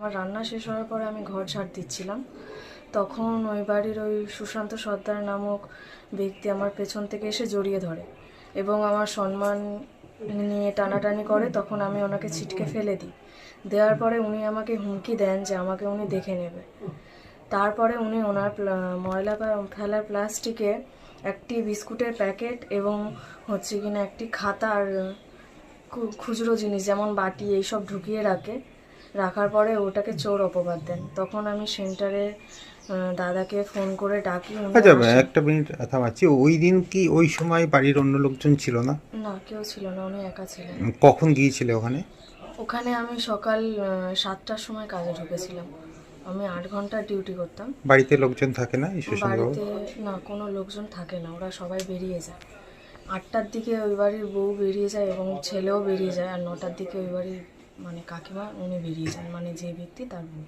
আমার রান্না শেষ হওয়ার পরে আমি ঘর ঝাড় দিচ্ছিলাম, তখন ওই বাড়ির ওই সুশান্ত সর্দার নামক ব্যক্তি আমার পেছন থেকে এসে জড়িয়ে ধরে এবং আমার সম্মান নিয়ে টানাটানি করে। তখন আমি ওনাকে ছিটকে ফেলে দিই। দেওয়ার পরে উনি আমাকে হুমকি দেন যে আমাকে উনি দেখে নেবে। তারপরে উনি ওনার ময়লা ফেলার প্লাস্টিকে একটি বিস্কুটের প্যাকেট এবং হচ্ছে কিনা একটি খাতা আর খুচরো জিনিস যেমন বাটি এইসব ঢুকিয়ে রাখার পরে ওটাকে চোর অপবাদ দেন। তখন আমি সেন্টারে দাদাকে ফোন করে ডাকি। আচ্ছা, একটা মিনিট থামাচ্ছি। ওই দিন কি ওই সময় বাড়ির অন্য লোকজন ছিল না? না, কেউ ছিল না, উনি একা ছিলেন। কখন গিয়েছিলে ওখানে? ওখানে আমি সকাল 7টার সময় কাজে ঢুকেছিলাম। আমি 8 ঘন্টা ডিউটি করতাম। বাড়িতে লোকজন থাকে না এই সুশান্তবাবু? বাড়িতে না, কোনো লোকজন থাকে না, ওরা সবাই বেরিয়ে যায়। 8টার দিকে ওই বাড়ির বউ বেরিয়ে যায় এবং ছেলেও বেরিয়ে যায়, আর 9টার দিকে ওই বাড়ির কাকিমা উনি বেরিয়ে যান, যে ব্যক্তি তার বউ।